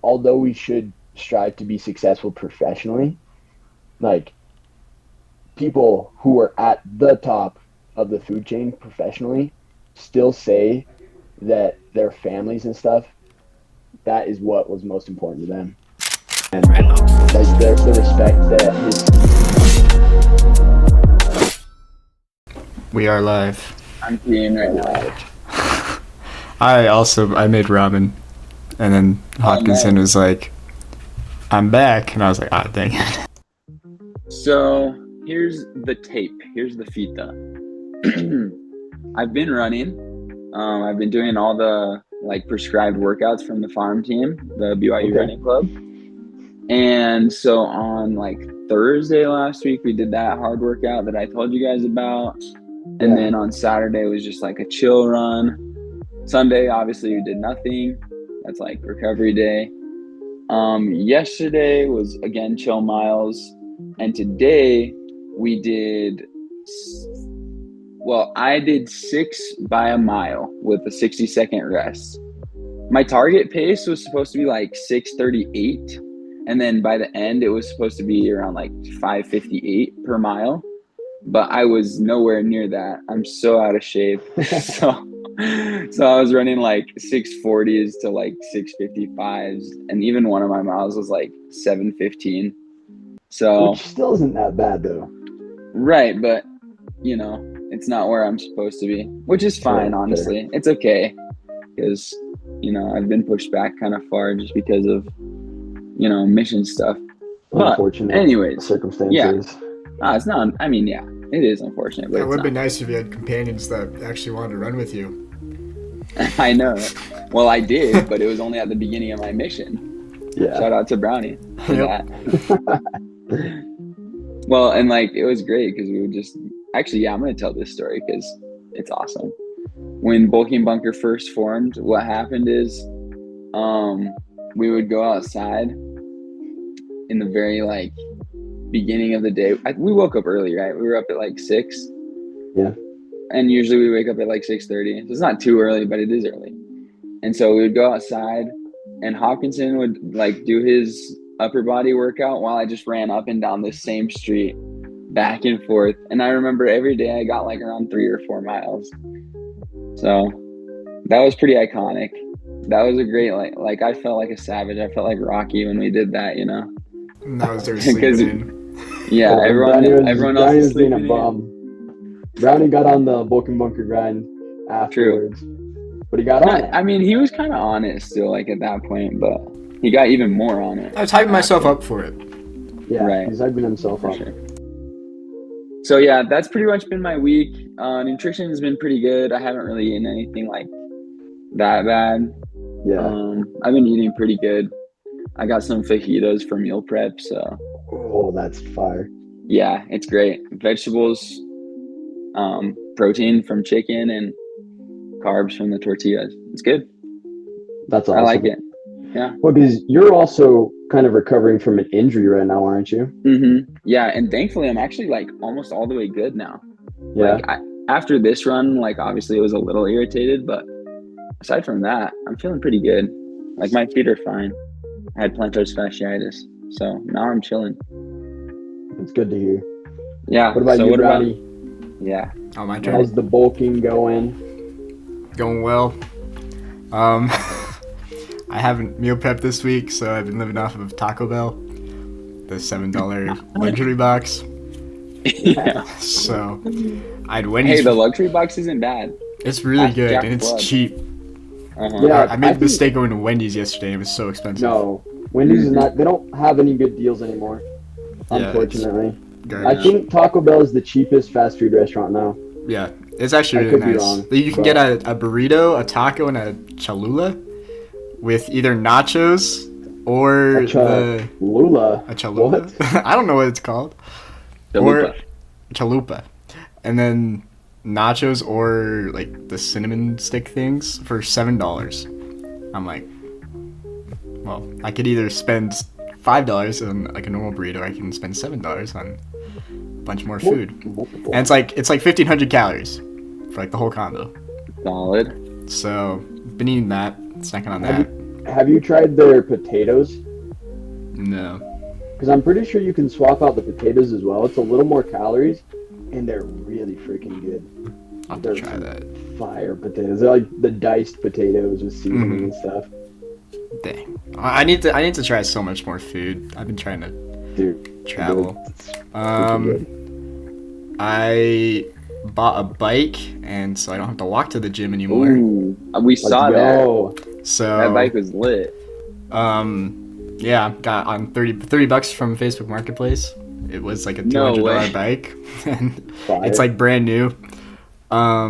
although we should strive to be successful professionally, like people who are at the top of the food chain professionally still say that their families and stuff, that is what was most important to them. And like the respect that his. We are live. I'm peeing right now. I made ramen, and then Hopkinson was like, I'm back, and I was like, ah, dang it. So here's the tape. Here's the fita. I've been running. I've been doing all the prescribed workouts from the farm team, the BYU running club. And so on Thursday last week, we did that hard workout that I told you guys about. And then on Saturday was just a chill run. Sunday, obviously, we did nothing. That's recovery day. Yesterday was again chill miles. And today we did, I did 6 by a mile with a 60-second rest. My target pace was supposed to be 6:38. And then by the end, it was supposed to be around 5:58 per mile. But I was nowhere near that. I'm so out of shape. So I was running 6:40s to 6:55s. And even one of my miles was 7:15. So which still isn't that bad though. Right, but it's not where I'm supposed to be, which is fine, honestly. Sure. It's okay. Because, I've been pushed back kind of far just because of, mission stuff. Unfortunate anyways, circumstances. Yeah. It's not, it is unfortunate. But it would be nice if you had companions that actually wanted to run with you. I know. Well, I did, but it was only at the beginning of my mission. Yeah. Shout out to Brownie for that. Well, and it was great because we would just, actually, I'm going to tell this story because it's awesome. When Bulking Bunker first formed, what happened is we would go outside in the very beginning of the day. We woke up early, right? We were up at 6. Yeah. And usually we wake up at 6:30. So it's not too early, but it is early. And so we would go outside and Hopkinson would do his upper body workout while I just ran up and down this same street back and forth. And I remember every day I got around 3 or 4 miles. So that was pretty iconic. That was a great, I felt like a savage. I felt like Rocky when we did that, And that was their sleeping in. Yeah, everyone else was being a sleeping bum. Brownie got on the Bulking Bunker grind afterwards. True. But he got on it. He was kind of on it still, at that point, but he got even more on it. I was hyping myself up for it. Yeah, right. He's hyping himself up. Sure. So yeah, that's pretty much been my week. Nutrition has been pretty good. I haven't really eaten anything that bad. Yeah. I've been eating pretty good. I got some fajitas for meal prep, so. Oh, that's fire. Yeah, it's great. Vegetables, protein from chicken, and carbs from the tortillas. It's good. That's awesome. I like it. Yeah. Well, because you're also kind of recovering from an injury right now, aren't you? Mm-hmm. Yeah, and thankfully I'm actually almost all the way good now. Yeah. After this run, obviously it was a little irritated, but aside from that, I'm feeling pretty good. My feet are fine. I had plantar fasciitis, so now I'm chilling. It's good to hear. Yeah. What about you, Brownie? Yeah. Oh, my turn. How's the bulking going? Going well. I haven't meal prepped this week, so I've been living off of Taco Bell, the $7 luxury box. Yeah. So I had Wendy's. Hey, the luxury box isn't bad. It's really good, and it's cheap. Uh-huh. Yeah, I made the mistake going to Wendy's yesterday. It was so expensive. No, Wendy's is not. They don't have any good deals anymore. Unfortunately, I think Taco Bell is the cheapest fast food restaurant now. Yeah, it's actually really nice. You can get a burrito, a taco, and a Cholula with either nachos or a Cholula. A Cholula? What? I don't know what it's called. Chalupa. Or Chalupa. And then nachos or the cinnamon stick things for $7. I'm like, well, I could either spend $5 on a normal burrito, or I can spend $7 on a bunch more food. And it's 1,500 calories for the whole combo. Solid. So been eating that, snacking on that. Have you tried their potatoes? No. Because I'm pretty sure you can swap out the potatoes as well. It's a little more calories, and they're really freaking good. I'll have They're to try that. fire potatoes. They're like the diced potatoes with seasoning Mhm. and stuff. Dang. I need to try so much more food. I've been trying to Dude, travel. it's freaking good. I bought a bike, and so I don't have to walk to the gym anymore. Ooh, we Let's saw that. go. So That bike was lit. yeah, got on $30 from Facebook Marketplace. It was like a No $200 way. bike, and Fire. it's like brand new. Oh,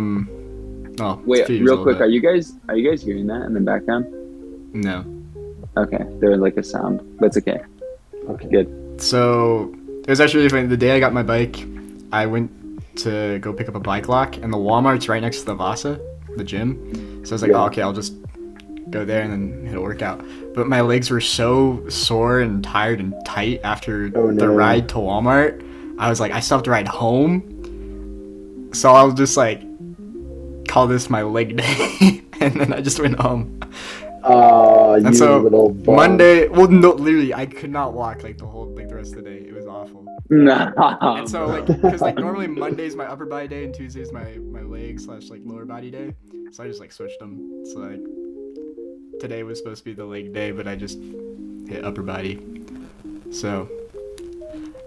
it's a Wait, few years real old, quick, but- are you guys hearing that in the background? No. Okay, there was like a sound, but it's okay. Okay. Good. So it was actually really funny. The day I got my bike, I went to go pick up a bike lock, and the Walmart's right next to the Vasa, the gym. So I was like, Yeah. oh, okay, I'll just go there and then hit a workout. But my legs were so sore and tired and tight after Oh, the no. ride to Walmart. I was like, I still have to ride home. So I'll just like call this my leg day, and then I just went home. You And so little bum. Monday, well, no, literally, I could not walk like the rest of the day. It was awful. Nah. And so like, because like normally Monday's my upper body day and Tuesday's my leg / like lower body day. So I just like switched them. So like today was supposed to be the leg day, but I just hit upper body. So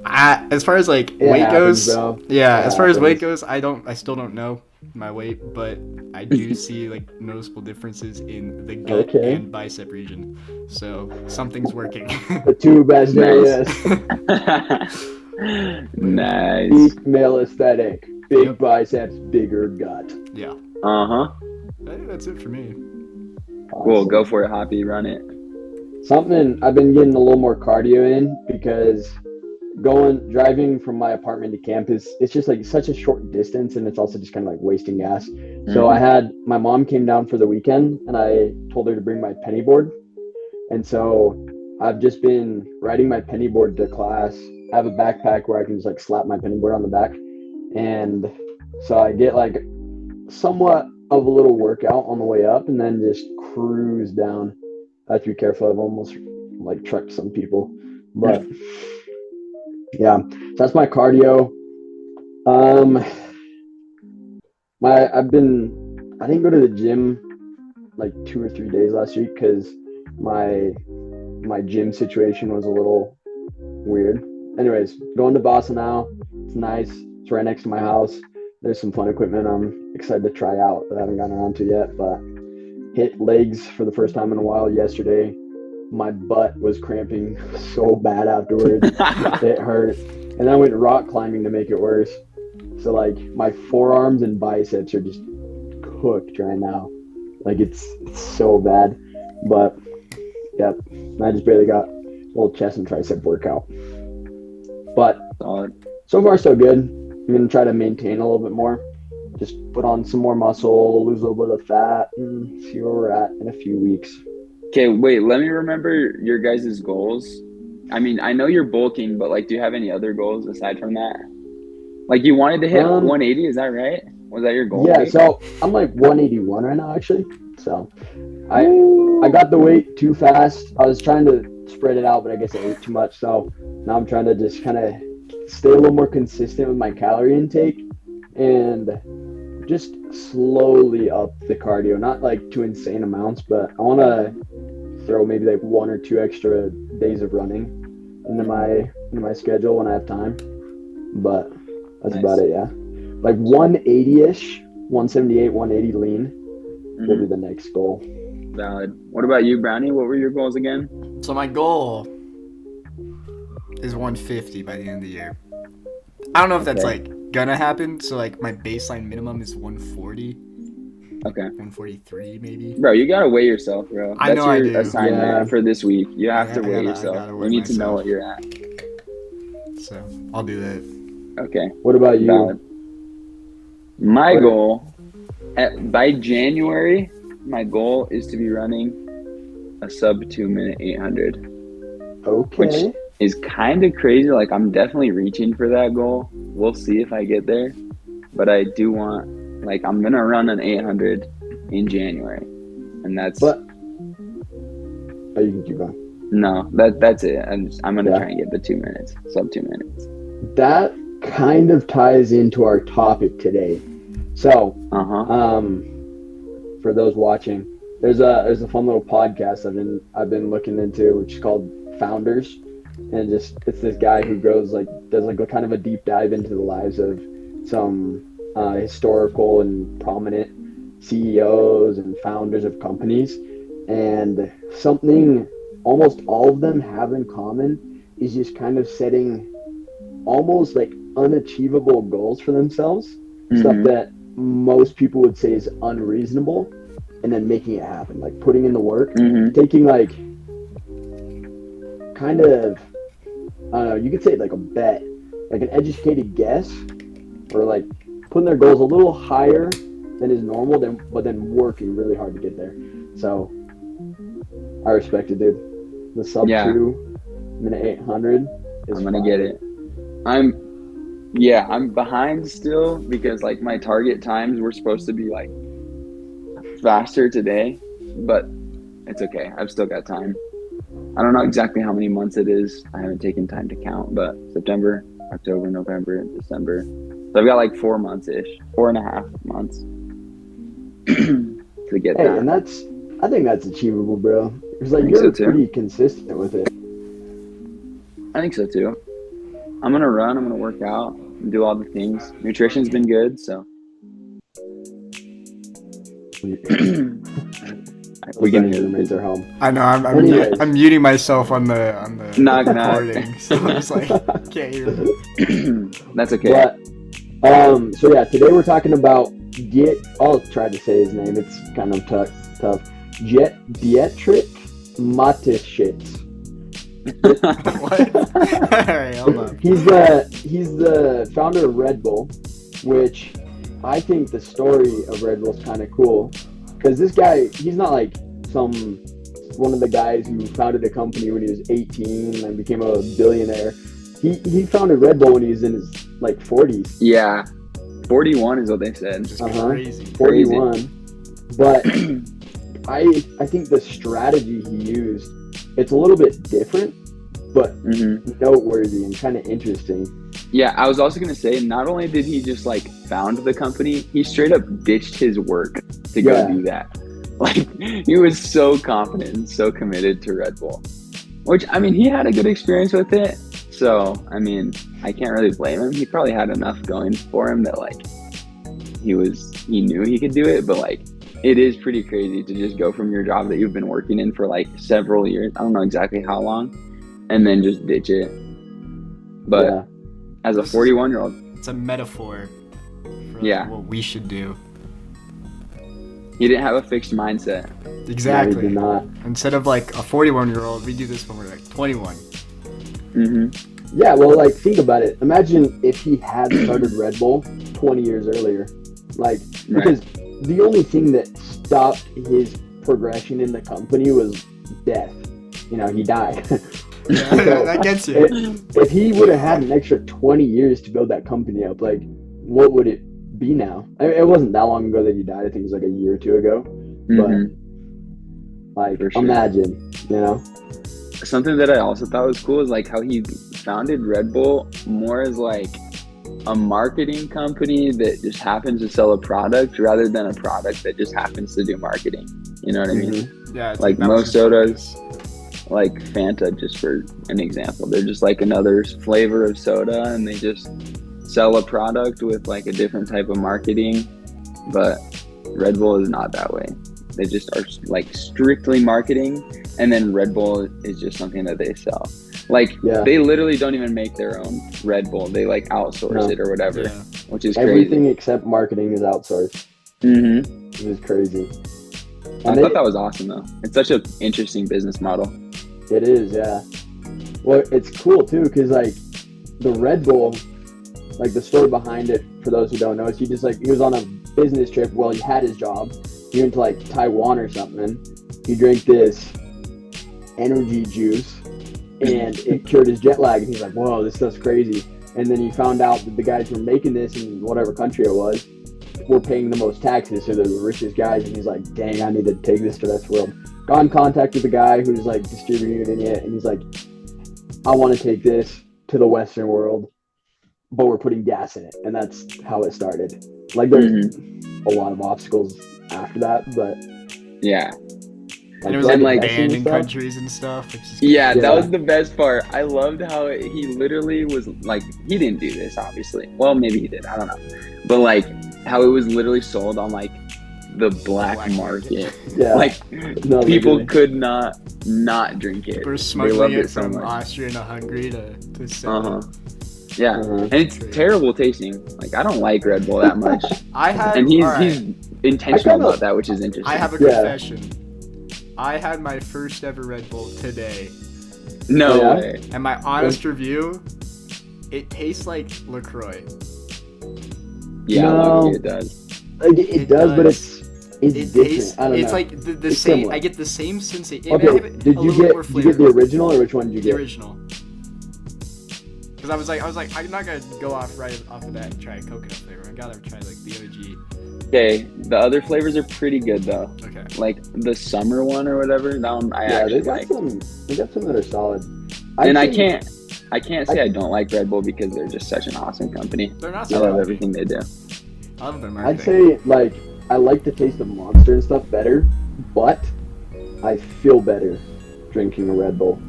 as far as like It weight happens, goes, bro. yeah, It as far as weight happens. goes, I still don't know my weight, but I do see like noticeable differences in the gut Okay. and bicep region. So something's working. The two best areas. Nice. Peak male aesthetic. Big Yep. biceps, bigger gut. Yeah. Uh-huh. I think that's it for me. Cool, Awesome. go for it, Hoppy. Run it. Something I've been getting a little more cardio in because driving from my apartment to campus, it's just like such a short distance, and it's also just kind of like wasting gas. So I had my mom came down for the weekend, and I told her to bring my penny board, and so I've just been riding my penny board to class. I have a backpack where I can just like slap my penny board on the back, and so I get like somewhat of a little workout on the way up, and then just cruise down. I have to be careful. I've almost like trucked some people, but yeah, so that's my cardio. I didn't go to the gym like 2 or 3 days last week because my gym situation was a little weird. Anyways, going to Boston now. It's nice. It's right next to my house. There's some fun equipment I'm excited to try out that I haven't gotten around to yet, but hit legs for the first time in a while yesterday. My butt was cramping so bad afterwards. It hurt. And then I went rock climbing to make it worse. So like my forearms and biceps are just cooked right now. Like it's so bad. But yeah, I just barely got a little chest and tricep workout. But Solid. so far so good. I'm gonna try to maintain a little bit more. Just put on some more muscle, lose a little bit of fat, and see where we're at in a few weeks. Okay, wait, let me remember your guys' goals. I mean, I know you're bulking, but like, do you have any other goals aside from that? Like, you wanted to hit 180, is that right? Was that your goal? Yeah, weight? so I'm like 181 right now, actually. So I got the weight too fast. I was trying to spread it out, but I guess I ate too much. So now I'm trying to just kind of stay a little more consistent with my calorie intake and just slowly up the cardio. Not like to insane amounts, but I want to throw maybe like 1 or 2 extra days of running into my schedule when I have time. But that's Nice. about it, yeah. Like 180-ish, 178, 180 lean will be the next goal. Valid. What about you, Brownie? What were your goals again? So my goal is 150 by the end of the year. I don't know if that's Okay. like gonna happen. So like my baseline minimum is 140, Okay. 143 maybe. Bro, you gotta weigh yourself, bro. I That's know I your do. assignment Yeah. for this week. You have I to weigh gotta yourself. weigh We need to know myself. what you're at. So I'll do that. Okay. What about you? Valid. My What- goal by January, my goal is to be running a sub 2 minute 800. Okay. Is kind of crazy. Like, I'm definitely reaching for that goal. We'll see if I get there. But I do want, like, I'm going to run an 800 in January. And that's, But Oh, you can keep going. No, that's it. I'm gonna Yeah. try and get the 2 minutes, sub 2 minutes. That kind of ties into our topic today. So, for those watching, there's a fun little podcast I've been looking into, which is called Founders, and it's this guy who does a kind of a deep dive into the lives of some historical and prominent CEOs and founders of companies, and something almost all of them have in common is just kind of setting almost like unachievable goals for themselves, stuff that most people would say is unreasonable, and then making it happen, like putting in the work, taking like kind of, I don't know, you could say like a bet, like an educated guess, or like putting their goals a little higher than is normal, but then working really hard to get there. So I respect it, dude. The sub 2 minute 800 is I'm gonna fine. get it. I'm behind still because like my target times were supposed to be like faster today, but it's okay. I've still got time. I don't know exactly how many months it is. I haven't taken time to count, but September, October, November, December. So I've got like 4 months-ish, 4.5 months to get that. And I think that's achievable, bro. Because like you're pretty consistent with it. I think so too. I'm gonna run. I'm gonna work out and do all the things. Nutrition's been good, so we can hear roommates are home. I know. I'm muting myself on the knock. recording, so I'm just like can't hear me. That's okay. But so yeah, today we're talking about I'll try to say his name. It's kind of tough. Dietrich Mateschitz. What? All right, hold on. He's the founder of Red Bull, which I think the story of Red Bull is kind of cool, because this guy, he's not like one of the guys who founded a company when he was 18 and became a billionaire. He founded Red Bull when he was in his like 40s. Yeah, 41 is what they said. Just crazy. 41. But I think the strategy he used, it's a little bit different, but noteworthy and kind of interesting. Yeah, I was also going to say, not only did he just like found the company, he straight up ditched his work to go do that. Like, he was so confident and so committed to Red Bull, which, I mean, he had a good experience with it. So, I mean, I can't really blame him. He probably had enough going for him that like he knew he could do it, but like, it is pretty crazy to just go from your job that you've been working in for like several years, I don't know exactly how long, and then just ditch it. But as a 41-year-old, it's a metaphor for what we should do. He didn't have a fixed mindset. Exactly. No, he did not. Instead of like a 41-year-old, we do this when we're like 21. Yeah, well, like, think about it. Imagine if he had started Red Bull 20 years earlier. Like, because the only thing that stopped his progression in the company was death. You know, he died. Yeah, so that gets you. If he would have had an extra 20 years to build that company up, like, what would it be now? I mean, it wasn't that long ago that he died. I think it was like a year or two ago. But, like, imagine, you know? Something that I also thought was cool is like how he founded Red Bull more as like a marketing company that just happens to sell a product rather than a product that just happens to do marketing. You know what I mean? Yeah. Like most sodas, like Fanta, just for an example, they're just like another flavor of soda, and they just sell a product with like a different type of marketing. But Red Bull is not that way. They just are like strictly marketing, and then Red Bull is just something that they sell. Like they literally don't even make their own Red Bull. They like outsource it or whatever, which is everything crazy. except marketing is outsourced. Which is crazy. I thought that was awesome though. It's such an interesting business model. It is, yeah. Well, it's cool too, because like the Red Bull, like the story behind it, for those who don't know, is he was on a business trip while he had his job. He went to like Taiwan or something. He drank this energy juice and it cured his jet lag, and he's like, whoa, this stuff's crazy. And then he found out that the guys who were making this in whatever country it was were paying the most taxes, so they're the richest guys, and he's like, dang, I need to take this to the rest of the world. got in contact with the guy who's like distributing it, and he's like, I want to take this to the Western world, but we're putting gas in it, and that's how it started. Like there's a lot of obstacles after that, but Yeah. And it was And, like like, banned in stuff. countries and stuff. Which is Yeah, Yeah. that was the best part. I loved how he literally was like, he didn't do this, obviously. Well, maybe he did. I don't know. But like, how it was literally sold on like the black market. Yeah. Like, No, people literally. could not drink it. We're They smuggling loved it so from much. Austria to Hungary to sell. Uh-huh. Yeah. Uh-huh. And it's terrible tasting. Like, I don't like Red Bull that much. I had, And he's alright, he's intentional I kinda- about that, which is interesting. I have a Yeah. confession. I had my first ever Red Bull today, no Yeah? way. and my honest review, it tastes like LaCroix. Yeah, No. low-key it does. Like, it It does, but does. it's It different. tastes. I don't It's know. like the It's same. similar. I get the same sensation. Okay, did you get the original or which one did you The get? original. Because I was like, I'm not gonna go off right off of that and try a coconut flavor. I gotta try like the OG. Okay, the other flavors are pretty good though. Okay. Like the summer one or whatever, that one I Yeah, actually they got like. some. They got some that are solid. And I think- can't say I don't like Red Bull because they're just such an awesome company. They're not I so love bad. everything they do. I love their I'd marketing. say like I like the taste of Monster and stuff better, but I feel better drinking a Red Bull.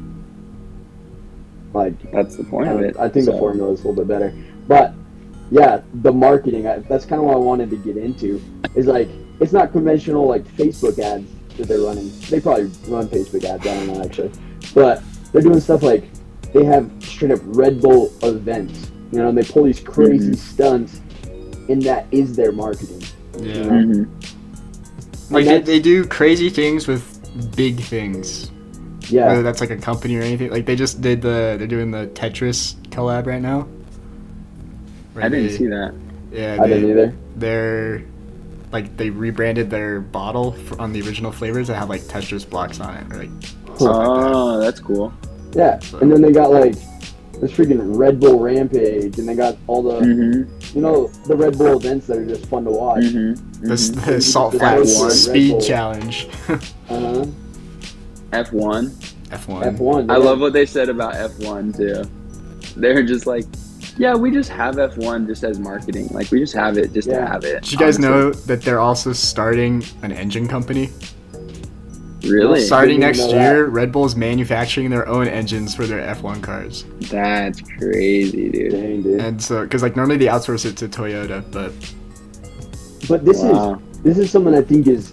Like That's the point of it. I think the So, formula is a little bit better, but yeah, the marketing. That's kind of what I wanted to get into. Is like it's not conventional like Facebook ads that they're running. They probably run Facebook ads. I don't know actually, but they're doing stuff like they have straight up Red Bull events. You know, and they pull these crazy stunts, and that is their marketing. Yeah. You know? mhm. Like And they do crazy things with big things. Yeah. Whether that's like a company or anything. Like they just did they're doing the Tetris collab right now. Where I didn't they- see that. Yeah, I didn't either. they're like they rebranded their bottle on the original flavors that have like Tetris blocks on it. Or, like, Oh, that's cool. Yeah, and then they got like this freaking Red Bull Rampage, and they got all the Mhm. you know the Red Bull events that are just fun to watch. Mhm. the mhm. Salt The Flats F1. Speed Red Bull. Challenge. Uh-huh. F1. F1. F1. I love what they said about F1 too. They're just like, yeah, we just have F1 just as marketing. Like we just have it just to Yeah. have it. Did you guys honestly. know that they're also starting an engine company? Really? Starting Didn't next know that. year, Red Bull is manufacturing their own engines for their F1 cars. That's crazy, dude. Dang, dude. And so, because like normally they outsource it to Toyota, but But this Wow. is something I think is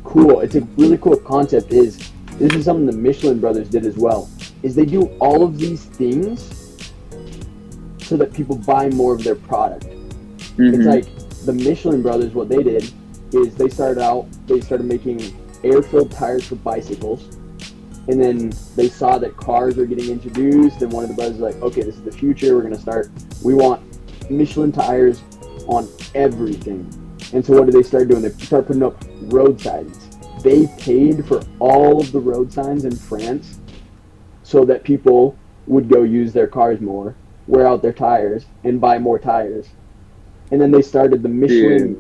cool. It's a really cool concept. This is something the Michelin brothers did as well. Is they do all of these things so that people buy more of their product. It's Mhm. like the Michelin brothers. What they did is they started making air-filled tires for bicycles, and then they saw that cars were getting introduced, and one of the brothers was like, okay, this is the future. We want Michelin tires on everything. And so what did they start doing? They started putting up road signs. They paid for all of the road signs in France so that people would go use their cars more, wear out their tires, and buy more tires. And then they started the Michelin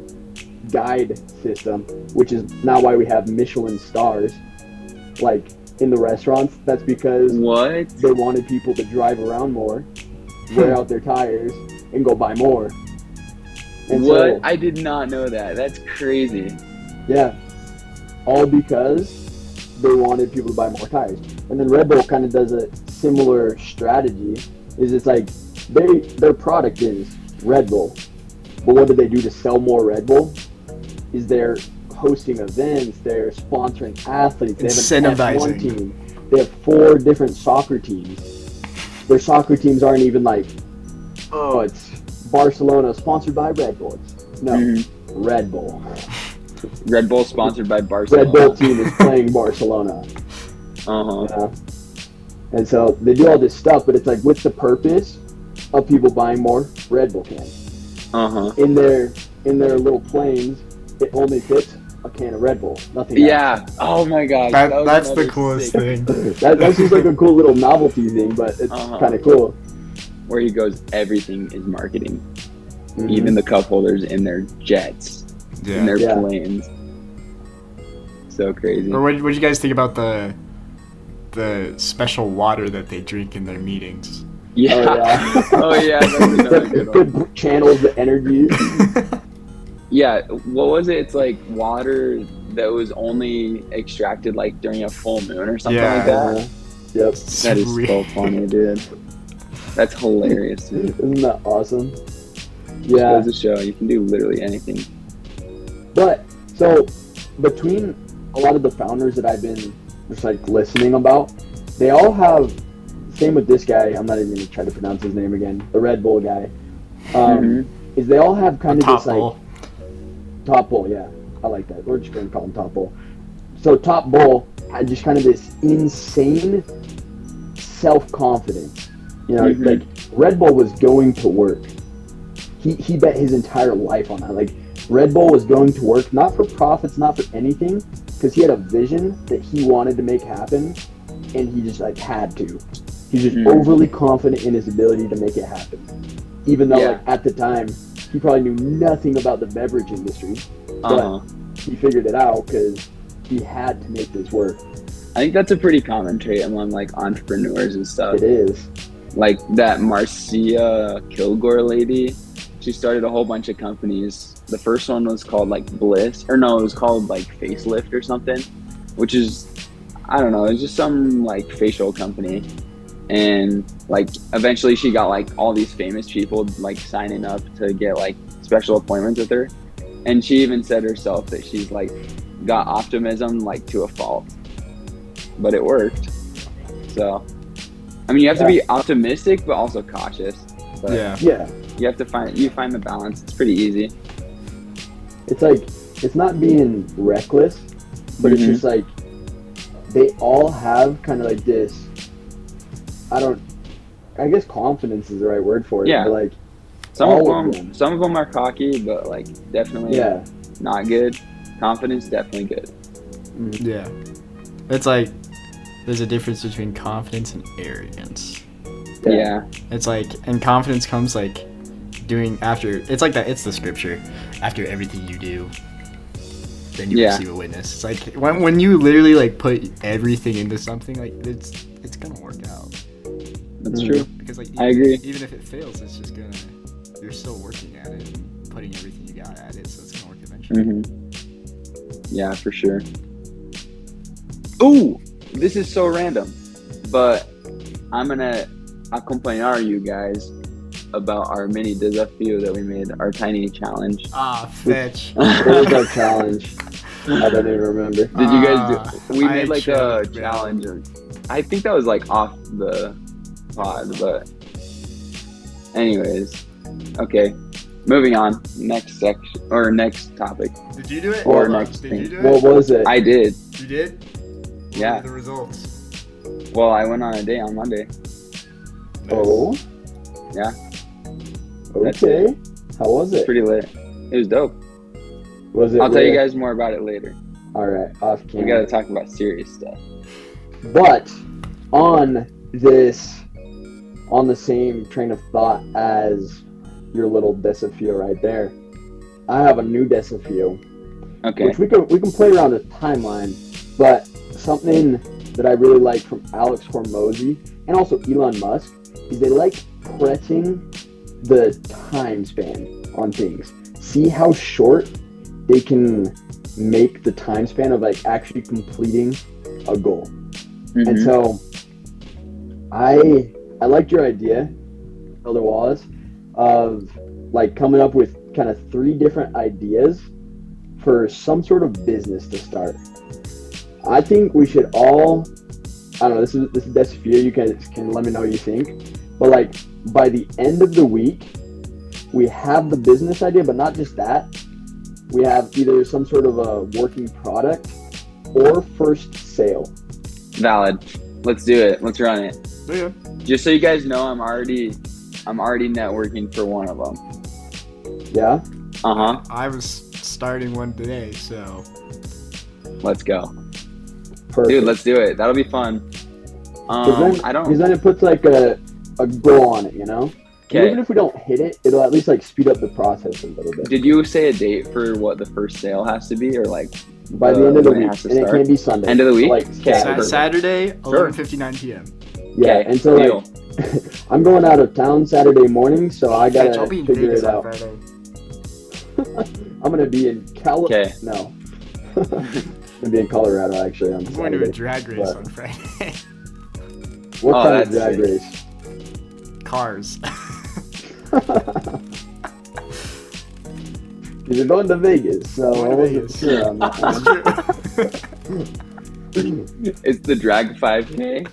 guide system, which is now why we have Michelin stars, like in the restaurants. That's because What? they wanted people to drive around more, wear out their tires, and go buy more. And What? so, I did not know that. That's crazy. yeah, all because they wanted people to buy more tires. And then Red Bull kind of does a similar strategy. Is it's like their product is Red Bull, but what do they do to sell more Red Bull? Is they're hosting events, they're sponsoring athletes, they have an F1 Incentivizing. team, they have 4 different soccer teams. Their soccer teams aren't even like, oh, it's Barcelona sponsored by Red Bull. No, Mhm. Red Bull. Red Bull sponsored by Barcelona. Red Bull team is playing Barcelona. Uh-huh. You know? And so they do all this stuff, but it's like with the purpose of people buying more Red Bull cans. Uh-huh. In their little planes, it only fits a can of Red Bull. Nothing else. Yeah. Oh my gosh. That was that's the another coolest sick- thing. That's just like a cool little novelty thing, but it's Uh-huh. kind of cool. Where he goes, everything is marketing. Mhm. Even the cup holders in their jets, in Yeah. their Yeah. planes. so crazy. Or what do you guys think about the special water that they drink in their meetings? Yeah. Oh, yeah. Oh, yeah. That's another good one. Good channels the energy. Yeah. What was it? It's like water that was only extracted like during a full moon or something like that. Yep. That is so funny, dude. That's hilarious, dude. Isn't that awesome? Just Yeah. goes to show you can do literally anything. But so between a lot of the founders that I've been just like listening about, they all have. Same with this guy. I'm not even gonna try to pronounce his name again. The Red Bull guy. Is they all have kind of Top this like Bull. Top Bull. Yeah, I like that. We're just gonna call him Top Bull. So Top Bull had just kind of this insane self-confidence. You know, like Red Bull was going to work. He bet his entire life on that. Like Red Bull was going to work, not for profits, not for anything, because he had a vision that he wanted to make happen, and he just like had to. He's just overly confident in his ability to make it happen. Even though like at the time, he probably knew nothing about the beverage industry, but he figured it out because he had to make this work. I think that's a pretty common trait among like entrepreneurs and stuff. It is. Like that Marcia Kilgore lady, she started a whole bunch of companies. The first one was called like Bliss, or no, it was called like Facelift or something, which is, I don't know, it's just some like facial company. And like eventually she got like all these famous people like signing up to get like special appointments with her. And she even said herself that she's like got optimism like to a fault. But it worked. So I mean, you have to be optimistic but also cautious. But Yeah. you have to find the balance. It's pretty easy. It's like, it's not being reckless, but it's just like, they all have kind of like this, I guess confidence is the right word for it. Yeah. But like, Some all of them are cocky, but like definitely not good. Confidence, definitely good. Yeah. It's like, there's a difference between confidence and arrogance. Yeah. It's like, and confidence comes like doing after, it's like that, it's the scripture. After everything you do, then you receive a witness. It's like, when you literally like put everything into something, like it's gonna work out. That's true. Because like, I agree. Even if it fails, it's just gonna, you're still working at it and putting everything you got at it, so it's gonna work eventually. Yeah, for sure. Ooh, this is so random, but I'm gonna accompanyar you guys about our mini desafio that we made, our tiny challenge. Fetch. What was our challenge? I don't even remember. Did you guys do? We I made like a choked, man. challenge. I think that was like off the pod, but anyways, okay. Moving on. Next section or next topic. Did you do it? Or Hold on. next Did thing. you do it? What was it? I did. You did? What Yeah. were the results? Well, I went on a date on Monday. Oh, Yeah, That's okay. How was it's it? pretty lit. It was dope. Was it? I'll tell you lit? guys more about it later. All right, off We camera. gotta talk about serious stuff. But on the same train of thought as your little desafio right there, I have a new desafio, Okay. which we can play around with timeline, but something that I really like from Alex Hormozy and also Elon Musk is they like pressing the time span on things. See how short they can make the time span of like actually completing a goal. And so I liked your idea, Elder Wallace, of like coming up with kind of 3 different ideas for some sort of business to start. I think we should all, I don't know, this is desafio, you can let me know what you think, but like by the end of the week, we have the business idea, but not just that. We have either some sort of a working product or first sale. Valid. Let's do it. Let's run it. Yeah. Just so you guys know, I'm already networking for one of them. Yeah? I was starting one today, so. Let's go. Perfect. Dude, let's do it. That'll be fun. Because I don't. then it puts like a goal on it, you know? And even if we don't hit it, it'll at least like speed up the process a little bit. Did you say a date for what the first sale has to be, or like By the end of the when it week, has to and it start? can't be Sunday. End of the week? Like Okay. Saturday. Saturday, Sure. 11:59 p.m. Yeah, Okay, and so deal. like, I'm going out of town Saturday morning, so I Catch, gotta I'll be in figure Vegas it on out. Friday. I'm gonna be in Okay. No. I'm gonna be in Colorado actually on I'm going to a Saturday. drag race but- on Friday. What Oh, kind of that's drag sick. race? Cars. You're going to Vegas, so Going I to wasn't Vegas. sure on that That's one. true. It's the drag 5K.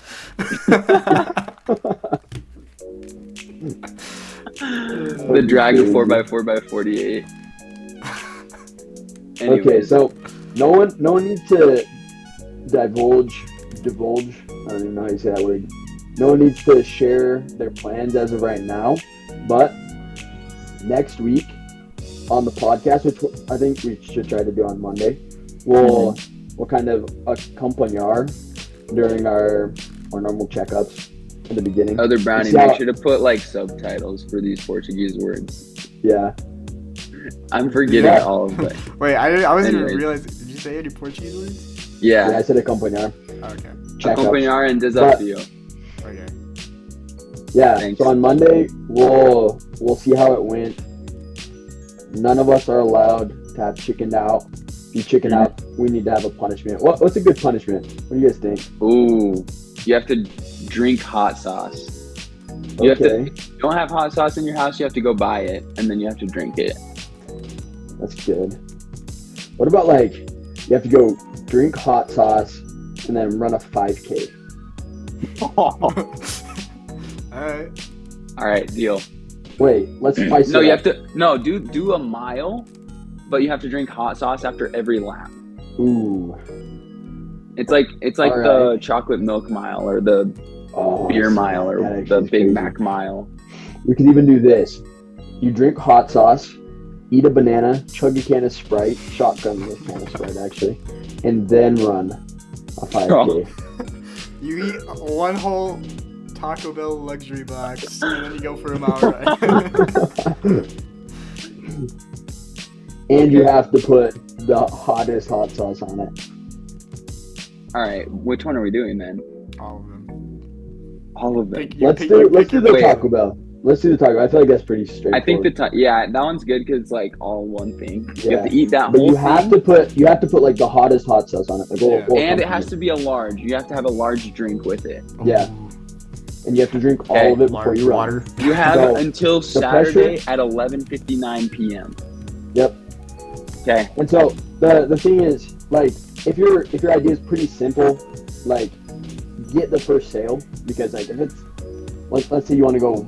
The drag Crazy. 4x4x48. Okay, Anyways, so no one needs to divulge. I don't even know how you say that word. No one needs to share their plans as of right now, but next week on the podcast, which I think we should try to do on Monday, we'll kind of accompany during our normal checkups in the beginning. Other Brownie, So- make sure to put like subtitles for these Portuguese words. Yeah. I'm forgetting Yeah. all of it. Wait, I wasn't even Anyways. realizing. Did you say any Portuguese words? Yeah, Yeah. I said accompany Okay. checkups. Acompanhar and But- desafio. Okay. Yeah. Thanks. So on Monday we'll see how it went. None of us are allowed to have chickened out. If you chicken out, we need to have a punishment. What's a good punishment? What do you guys think? Ooh, you have to drink hot sauce. You have to. Okay, If you don't have hot sauce in your house, you have to go buy it, and then you have to drink it. that's good. What about like you have to go drink hot sauce and then run a 5K? Alright. All right, deal. Wait, let's spice No, it you up. have to. No, do a mile, but you have to drink hot sauce after every lap. Ooh. It's like All the chocolate milk mile or the Oh, beer mile or that actually the is Big crazy. Mac mile. We could even do this. You drink hot sauce, eat a banana, chug a can of Sprite, shotgun this can of Sprite actually, and then run a 5K. You eat one whole Taco Bell luxury box, and then you go for a mile ride. And you have to put the hottest hot sauce on it. All right, which one are we doing then? All of them. All of them. Let's pick do your the Wait. Taco Bell. Let's do the Taco Bell. I feel like that's pretty I straightforward. think that one's good because it's like all one thing. You have to Yeah. eat that But whole you have thing, to put like the hottest hot sauce on it. Like, Yeah. and it has to be a large. You have to have a large drink with it. Yeah. and you have to drink Okay, all of it before Large you run. water. You have So, until Saturday at 11:59 p.m. Yep. Okay. And so the thing is, like, if your idea is pretty simple, like, get the first sale, because like if it's let's say you want to go,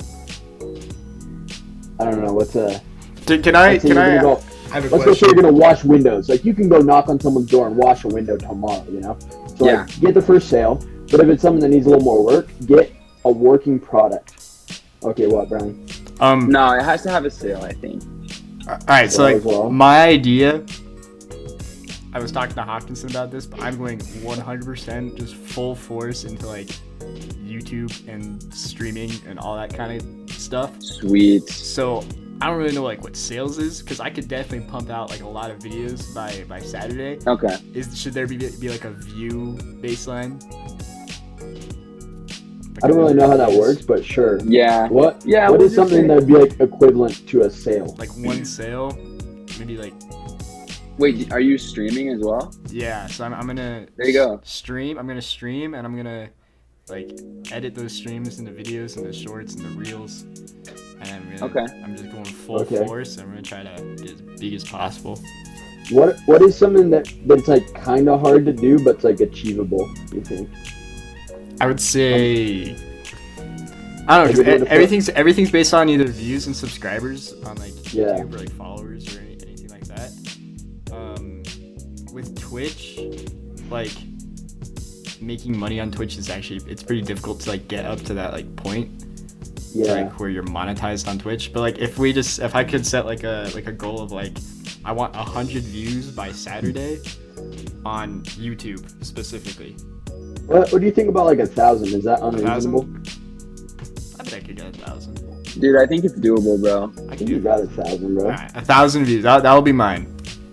I don't know what's a Can I? let's say Can you're I? gonna go, I have a let's go say question. you're gonna wash windows. Like, you can go knock on someone's door and wash a window tomorrow, you know. So Yeah. like, get the first sale. But if it's something that needs a little more work, get a working product. Okay, what, Brian? No, it has to have a sale, I think. All right, so Well, like as well. my idea, I was talking to Hopkinson about this, but I'm going 100% just full force into like YouTube and streaming and all that kind of stuff. Sweet. So I don't really know like what sales is, because I could definitely pump out like a lot of videos by Saturday. Okay. Should there be like a view baseline? I don't really know how that works, but sure. Yeah. What? Yeah, What we'll is just something say- that would be like equivalent to a sale? Like one sale, maybe like. Wait, are you streaming as well? Yeah, so I'm gonna There you go. stream. I'm gonna stream, and I'm gonna like edit those streams into videos and the shorts and the reels. And I'm just going full Okay. force. I'm gonna try to get as big as possible. What is something that's like kind of hard to do, but it's like achievable? You think? I would say I don't know. 'Cause Like, we're gonna put- everything's based on either views and subscribers on like Yeah. YouTube or like followers or anything like that. With Twitch, like making money on Twitch is actually it's pretty difficult to like get up to that like point. Yeah. Like where you're monetized on Twitch. But like if I could set like a goal of like I want 100 views by Saturday on YouTube specifically. What do you think about like 1,000? Is that 1,000? unreasonable? I bet I could get 1,000. Dude, I think it's doable, bro. I I can think do you got 1,000, bro. Alright, 1,000 views. That'll be mine.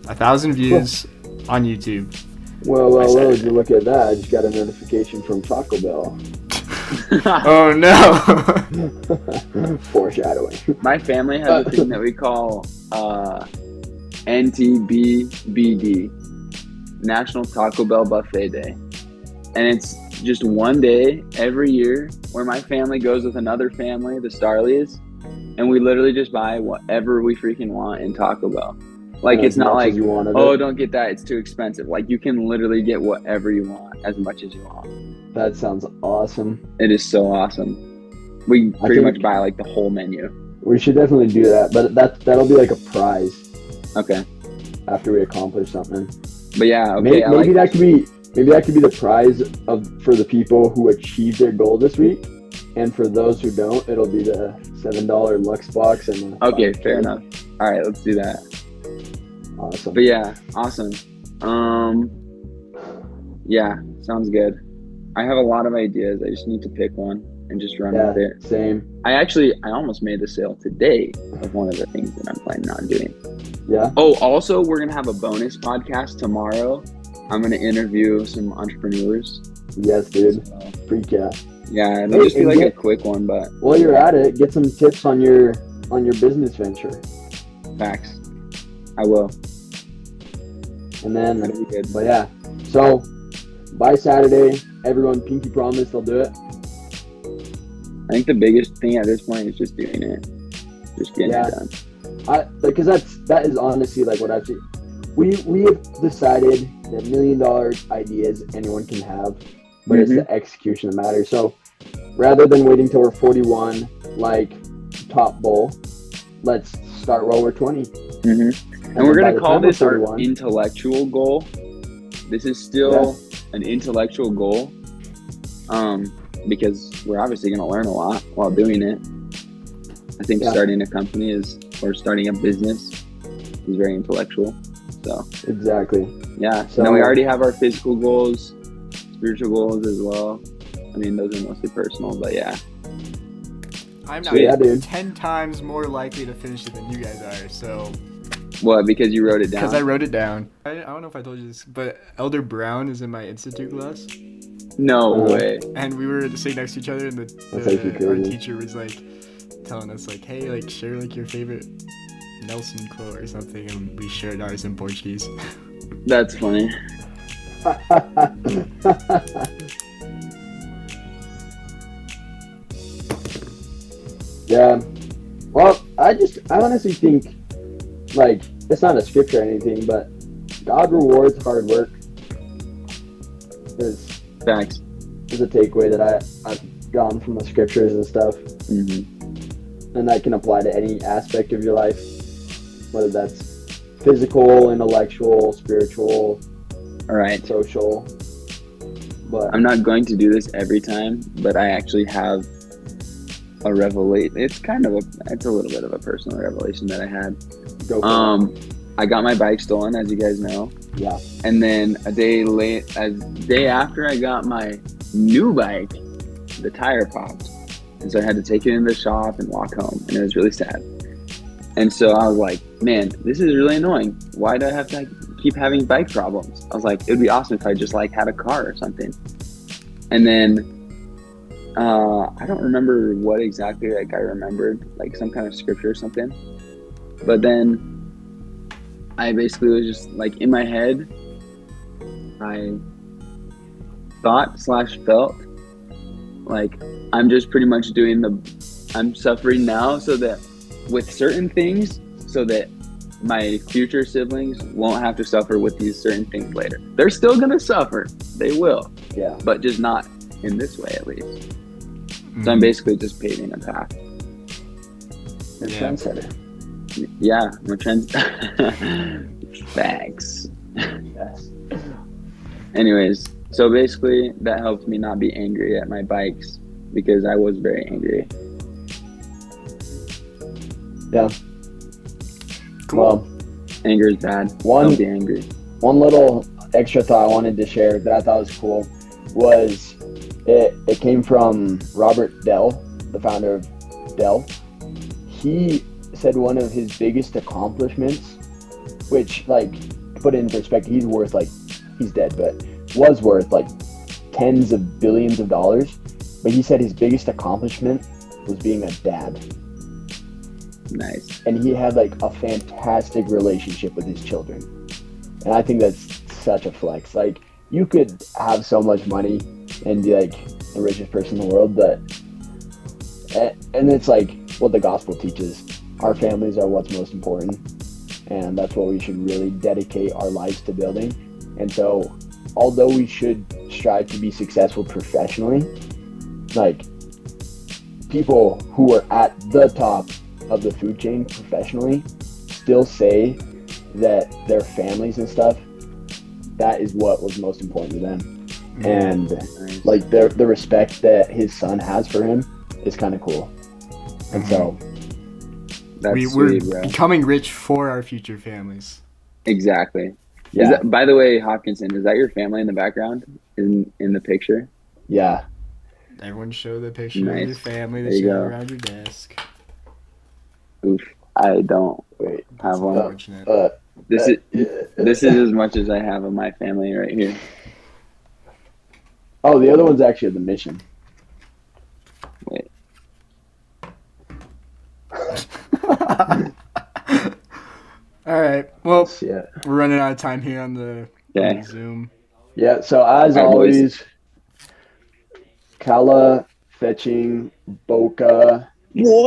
1,000 views on YouTube. Well, did you look at that? I just got a notification from Taco Bell. Oh no! Foreshadowing. My family has a thing that we call NTBBD, National Taco Bell Buffet Day. And it's just one day every year where my family goes with another family, the Starleys, and we literally just buy whatever we freaking want in Taco Bell. Like, And it's as not much like, as you want of oh, it. don't get that, it's too expensive. Like, you can literally get whatever you want, as much as you want. That sounds awesome. It is so awesome. We I pretty much think- buy, like, the whole menu. We should definitely do that, but that'll be like a prize Okay. after we accomplish something. But yeah, okay, Maybe, I like that could be the prize for the people who achieve their goal this week, and for those who don't, it'll be the $7 Lux box and. Okay, fair enough. All right, let's do that. Awesome. But yeah, awesome. Yeah, sounds good. I have a lot of ideas. I just need to pick one and just run Yeah, with it. same. I almost made the sale today of one of the things that I'm planning on doing. Yeah. Oh, also, we're gonna have a bonus podcast tomorrow. I'm gonna interview some entrepreneurs. Yes, dude. So, Freak yeah. yeah, it'll just be and like a get- quick one, but While you're at it, get some tips on your business venture, facts. I will. and then. That'll be good. But yeah, so by Saturday, everyone pinky promise they'll do it. I think the biggest thing at this point is just doing it, just getting Yeah. it done. Because that is honestly like what I've seen. We have decided that $1 million ideas anyone can have, but it's the execution that matters. So rather than waiting till we're 41, like top bowl, let's start while we're 20. And we're then by gonna the call time we're this our 31 intellectual goal. This is still an intellectual goal, because we're obviously gonna learn a lot while doing it. I think starting a company or starting a business is very intellectual. So Exactly. yeah. So- So then we already have our physical goals, spiritual goals as well. I mean, those are mostly personal, but yeah. I'm Sweet. Yeah, dude. 10 times more likely to finish it than you guys are, so. What? Because you wrote it down. Because I wrote it down. I don't know if I told you this, but Elder Brown is in my institute class. No Uh-huh. way. And we were sitting next to each other, and That's actually our crazy. teacher was like telling us like, "Hey, like share like your favorite Nelson quote or something," and we shared ours in Portuguese. That's funny. Yeah. Well, I honestly think, like, it's not a scripture or anything, but God rewards hard work is Facts. a takeaway that I've gotten from the scriptures and stuff. hmm And that can apply to any aspect of your life, whether that's physical, intellectual, spiritual, All right. social. But I'm not going to do this every time, but I actually have a revelation. It's a little bit of a personal revelation that I had. go for it. I got my bike stolen, as you guys know, Yeah. and then a day after I got my new bike, the tire popped, and so I had to take it in the shop and walk home, and it was really sad. And so I was like, man, this is really annoying. Why do I have to keep having bike problems? I was like, it'd be awesome if I just like had a car or something. And then I don't remember what exactly like I remembered, like some kind of scripture or something. But then I basically was just like in my head, I thought/felt like I'm just pretty much I'm suffering now so that with certain things, so that my future siblings won't have to suffer with these certain things later. They're still gonna suffer, they will, Yeah. but just not in this way at least. Mm-hmm. So I'm basically just paving a path. You're a Yeah. trendsetter. Yeah, I'm a trend. Facts. Yes. Anyways, so basically that helped me not be angry at my bikes because I was very angry. Yeah. Cool. Well, Anger is bad. One- Don't be angry. one little extra thought I wanted to share that I thought was cool was it came from Robert Dell, the founder of Dell, he said one of his biggest accomplishments, which, like, to put it in perspective, he's dead, but was worth like tens of billions of dollars. But he said his biggest accomplishment was being a dad. Nice. And he had like a fantastic relationship with his children. And I think that's such a flex. Like, you could have so much money and be like the richest person in the world, but and it's like what the gospel teaches. Our families are what's most important, and that's what we should really dedicate our lives to building. And so, although we should strive to be successful professionally, like, people who are at the top of the food chain professionally still say that their families and stuff, that is what was most important to them. And like the respect that his son has for him is kind of cool. And so That's we're sweet, bro. becoming rich for our future families. Exactly. yeah, By the way, Hopkinson, is that your family in the background in the picture? yeah. Everyone show the picture Nice. of your family There that you you have go. around your desk. Oof, I don't Wait, have one. Unfortunate. This is as much as I have of my family right here. oh, the other one's actually the mission. Wait. All right. Well, Yeah. we're running out of time here on the Okay. Zoom. Yeah, so as All right, boys. always, Kala, fetching, Boca, What?